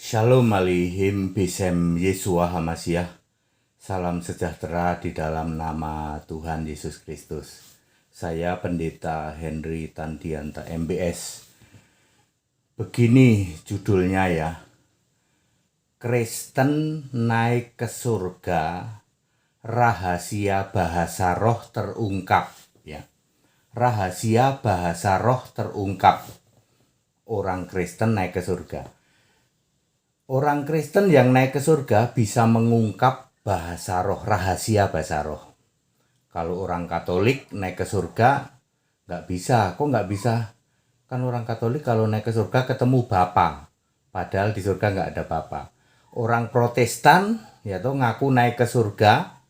Shalom Alihim Bisem Yesua Hamasiah. Salam sejahtera di dalam nama Tuhan Yesus Kristus. Saya Pendeta Henry Tandianta MBS. Begini judulnya ya. Kristen naik ke surga, rahasia bahasa roh terungkap ya. Rahasia bahasa roh terungkap. Orang Kristen naik ke surga. Orang Kristen yang naik ke surga bisa mengungkap bahasa roh, rahasia bahasa roh. Kalau orang Katolik naik ke surga, nggak bisa. Kok nggak bisa? Kan orang Katolik kalau naik ke surga ketemu Bapa. Padahal di surga nggak ada Bapa. Orang Protestan, ya tuh ngaku naik ke surga,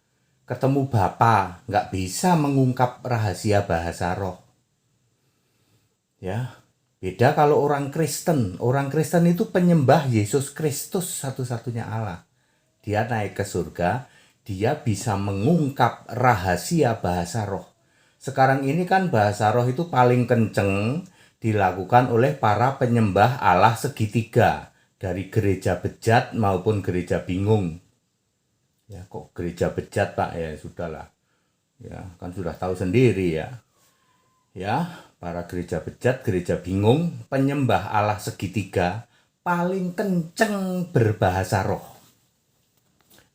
ketemu Bapa. Nggak bisa mengungkap rahasia bahasa roh. Ya. Beda kalau orang Kristen. Orang Kristen itu penyembah Yesus Kristus satu-satunya Allah. Dia naik ke surga, dia bisa mengungkap rahasia bahasa roh. Sekarang ini kan bahasa roh itu paling kenceng dilakukan oleh para penyembah Allah segitiga. Dari gereja bejat maupun gereja bingung. Ya kok gereja bejat Pak? Ya sudahlah. Ya kan sudah tahu sendiri ya. Ya, para gereja bejat, gereja bingung, penyembah Allah segitiga paling kenceng berbahasa roh.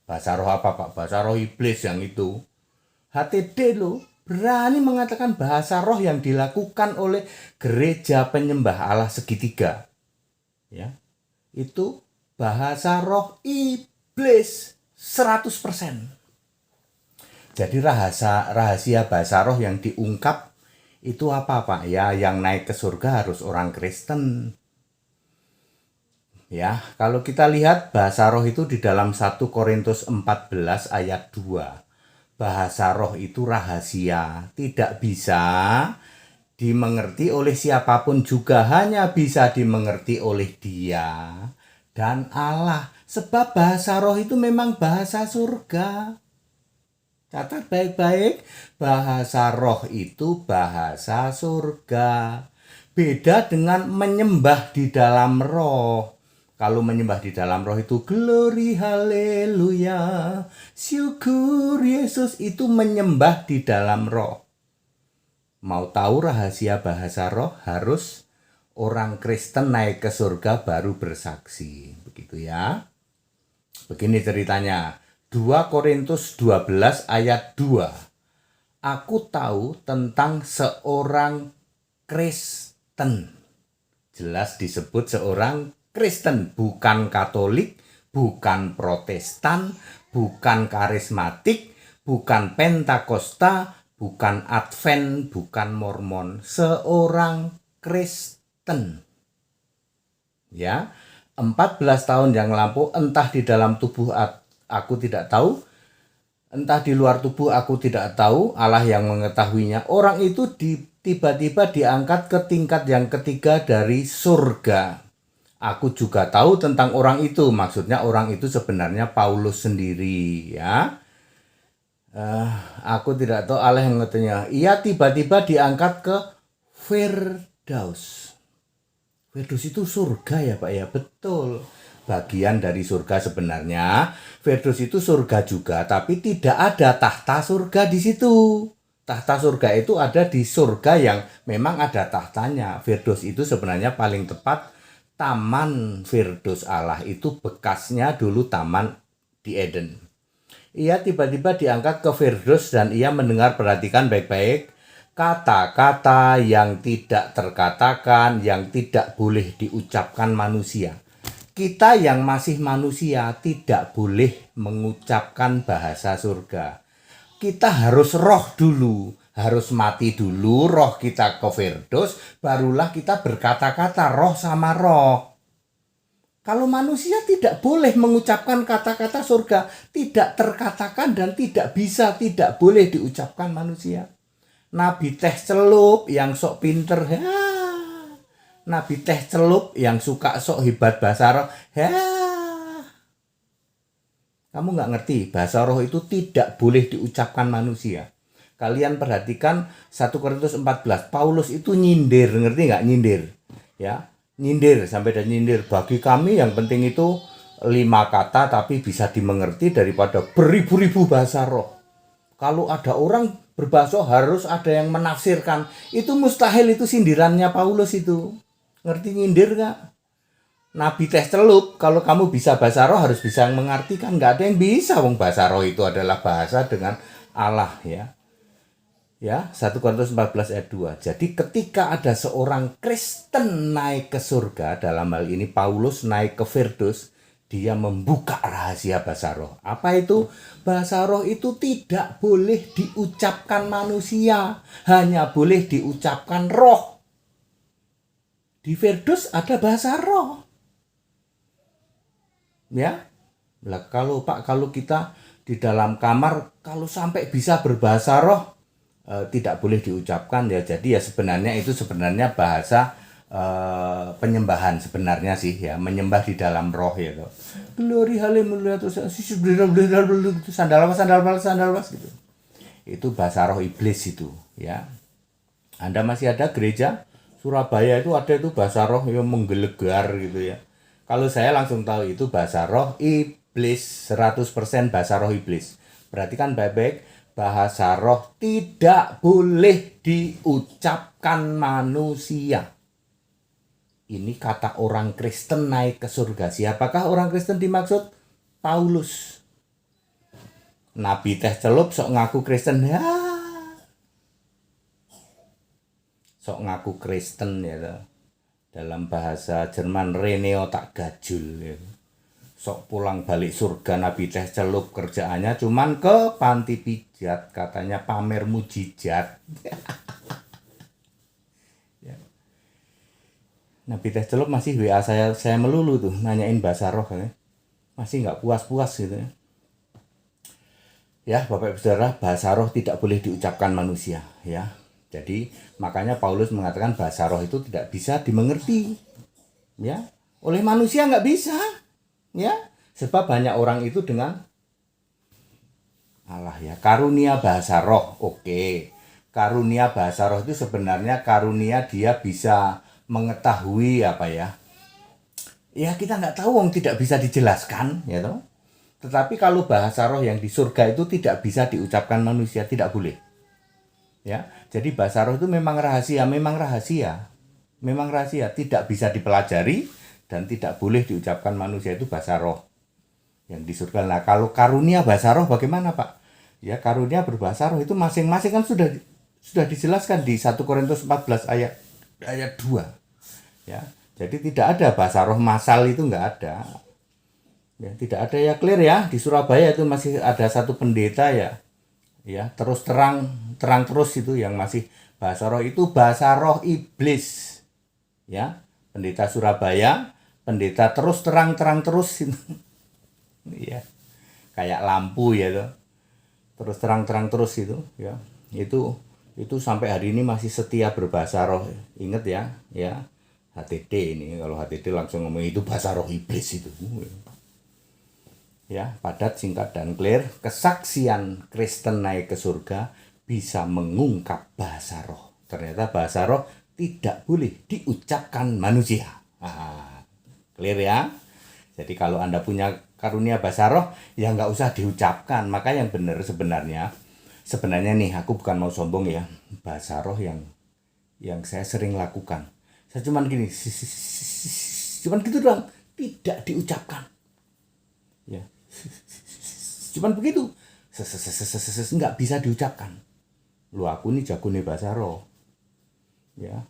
Bahasa roh apa Pak? Bahasa roh iblis yang itu. HTD loh, berani mengatakan bahasa roh yang dilakukan oleh gereja penyembah Allah segitiga. Ya, itu bahasa roh iblis 100%. Jadi rahasia bahasa roh yang diungkap itu apa Pak? Ya, yang naik ke surga harus orang Kristen. Ya, kalau kita lihat bahasa roh itu di dalam 1 Korintus 14 ayat 2. Bahasa roh itu rahasia, tidak bisa dimengerti oleh siapapun juga, hanya bisa dimengerti oleh Dia dan Allah. Sebab bahasa roh itu memang bahasa surga. Catat baik-baik, bahasa roh itu bahasa surga. Beda dengan menyembah di dalam roh. Kalau menyembah di dalam roh itu glory haleluya, syukur Yesus, itu menyembah di dalam roh. Mau tahu rahasia bahasa roh? Harus orang Kristen naik ke surga baru bersaksi. Begitu ya. Begini ceritanya. 2 Korintus 12 ayat 2. Aku tahu tentang seorang Kristen. Jelas disebut seorang Kristen, bukan Katolik, bukan Protestan, bukan karismatik, bukan Pentakosta, bukan Advent, bukan Mormon. Seorang Kristen. Ya, 14 tahun yang lampau, entah di dalam tubuh aku tidak tahu, entah di luar tubuh aku tidak tahu, Allah yang mengetahuinya. Orang itu tiba-tiba diangkat ke tingkat yang ketiga dari surga. Aku juga tahu tentang orang itu, maksudnya orang itu sebenarnya Paulus sendiri ya. Aku tidak tahu Allah yang mengetahuinya. Ia tiba-tiba diangkat ke Firdaus. Firdaus itu surga ya Pak ya, betul. Bagian dari surga sebenarnya. Firdaus itu surga juga, tapi tidak ada tahta surga di situ. Tahta surga itu ada di surga yang memang ada tahtanya. Firdaus itu sebenarnya paling tepat Taman Firdaus Allah, itu bekasnya dulu taman di Eden. Ia tiba-tiba diangkat ke Firdaus dan ia mendengar, perhatikan baik-baik, kata-kata yang tidak terkatakan, yang tidak boleh diucapkan manusia. Kita yang masih manusia tidak boleh mengucapkan bahasa surga. Kita harus roh dulu, harus mati dulu, roh kita ke Firdaus, barulah kita berkata-kata roh sama roh. Kalau manusia tidak boleh mengucapkan kata-kata surga, tidak terkatakan dan tidak bisa, tidak boleh diucapkan manusia. Nabi teh celup yang sok pinter, Nabi teh celup yang suka sok hebat bahasa roh, Kamu nggak ngerti, bahasa roh itu tidak boleh diucapkan manusia. Kalian perhatikan 1 Korintus 14, Paulus itu nyindir, ngerti nggak nyindir? Ya, Nyindir, sampai dan nyindir. Bagi kami yang penting itu 5 kata tapi bisa dimengerti daripada beribu-ribu bahasa roh. Kalau ada orang berbahasa harus ada yang menafsirkan. Itu mustahil, itu sindirannya Paulus itu. Ngerti nyindir gak? Nabi teh celup, kalau kamu bisa bahasa roh harus bisa mengartikan. Nggak ada yang bisa, wong bahasa roh itu adalah bahasa dengan Allah ya. Ya, 1 Korintus 14 ayat 2. Jadi ketika ada seorang Kristen naik ke surga, dalam hal ini Paulus naik ke Firdaus, dia membuka rahasia bahasa roh. Apa itu? Bahasa roh itu tidak boleh diucapkan manusia, hanya boleh diucapkan roh. Di Firdaus ada bahasa roh. Ya. Nah, kalau kita di dalam kamar kalau sampai bisa berbahasa roh, tidak boleh diucapkan ya. Jadi ya sebenarnya itu bahasa penyembahan sebenarnya sih ya, menyembah di dalam roh ya tuh. Glory haleluya terus sandal gitu. Itu bahasa roh iblis itu ya. Anda masih ada gereja Surabaya itu ada itu bahasa roh yang menggelegar gitu ya. Kalau saya langsung tahu itu bahasa roh iblis, 100% bahasa roh iblis. Perhatikan baik-baik. Bahasa roh tidak boleh diucapkan manusia. Ini kata orang Kristen naik ke surga. Siapakah orang Kristen dimaksud? Paulus. Nabi teh celup sok ngaku Kristen ya. Sok ngaku Kristen ya. Dalam bahasa Jerman Reneo tak gajul ya. Sok pulang balik surga Nabi teh celup, kerjaannya cuman ke panti pijat, katanya pamer mujizat. Ya. Nabi teh celup masih WA saya melulu tuh nanyain bahasa roh ya. Masih nggak puas-puas gitu ya. Ya Bapak Ibu Saudara, bahasa roh tidak boleh diucapkan manusia ya. Jadi makanya Paulus mengatakan bahasa roh itu tidak bisa dimengerti ya oleh manusia, nggak bisa. Ya, sebab banyak orang itu dengan Allah ya. Karunia bahasa roh, oke. Karunia bahasa roh itu sebenarnya karunia dia bisa mengetahui apa ya. Ya kita nggak tahu, wong tidak bisa dijelaskan, ya toh. Tetapi kalau bahasa roh yang di surga itu tidak bisa diucapkan manusia, tidak boleh. Ya, jadi bahasa roh itu memang rahasia, tidak bisa dipelajari dan tidak boleh diucapkan manusia, itu bahasa roh yang di surga. Nah kalau karunia bahasa roh bagaimana Pak? Ya karunia berbahasa roh itu masing-masing kan sudah dijelaskan di 1 Korintus 14 ayat 2 ya. Jadi tidak ada bahasa roh massal, itu nggak ada ya, tidak ada ya. Clear ya, di Surabaya itu masih ada satu pendeta ya terus terang terus itu yang masih bahasa roh, itu bahasa roh iblis ya. Pendeta Surabaya, pendeta terus terang terus ya, kayak lampu ya tuh, terus terang terus itu ya. Itu sampai hari ini masih setia berbahasa roh. Ingat ya HTD ini, kalau HTD langsung ngomong itu bahasa roh iblis itu ya. Padat, singkat, dan clear. Kesaksian Kristen naik ke surga bisa mengungkap bahasa roh. Ternyata bahasa roh tidak boleh diucapkan manusia. Clear ya. Jadi kalau Anda punya karunia bahasa roh, ya nggak usah diucapkan. Maka yang benar sebenarnya nih, aku bukan mau sombong ya, bahasa roh yang saya sering lakukan, saya cuman gini, cuman gitu doang, tidak diucapkan ya, cuman begitu, nggak bisa diucapkan. Lu aku nih jago nih bahasa roh ya,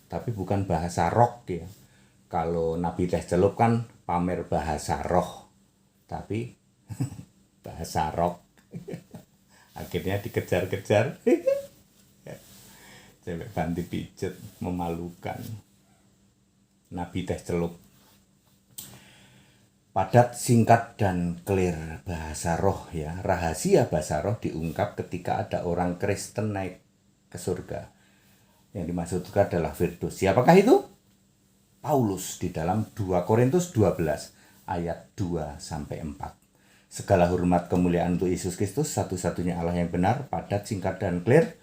tapi bukan bahasa rock ya. Kalau Nabi teh celup kan pamer bahasa roh, tapi bahasa rock. Akhirnya dikejar-kejar. Cewek banti pijet, memalukan. Nabi teh celup. Padat, singkat, dan clear bahasa roh ya. Rahasia bahasa roh diungkap ketika ada orang Kristen naik ke surga. Yang dimaksudkan adalah Firdaus. Siapakah itu? Paulus di dalam 2 Korintus 12 ayat 2-4. Segala hormat kemuliaan untuk Yesus Kristus, satu-satunya Allah yang benar. Padat, singkat, dan clear.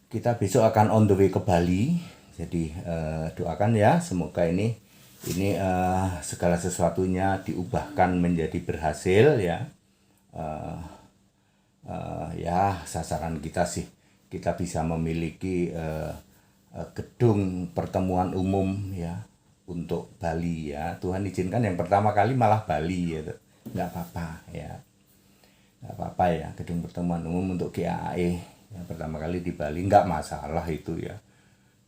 Kita besok akan on the way ke Bali. Jadi doakan ya, semoga ini Ini segala sesuatunya diubahkan menjadi berhasil ya. Ya sasaran kita sih kita bisa memiliki gedung pertemuan umum ya untuk Bali ya. Tuhan izinkan yang pertama kali malah Bali ya. Nggak apa-apa ya. Nggak apa-apa ya, gedung pertemuan umum untuk GAE yang pertama kali di Bali nggak masalah itu ya.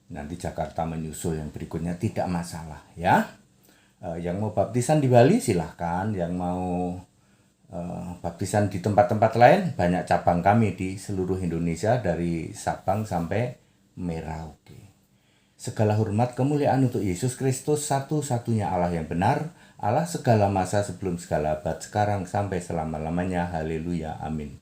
Nanti Jakarta menyusul yang berikutnya tidak masalah ya. Yang mau baptisan di Bali silahkan, yang mau baptisan di tempat-tempat lain banyak cabang kami di seluruh Indonesia dari Sabang sampai Merauke. Segala hormat kemuliaan untuk Yesus Kristus, satu-satunya Allah yang benar, Allah segala masa sebelum segala abad, sekarang sampai selama-lamanya. Haleluya, amin.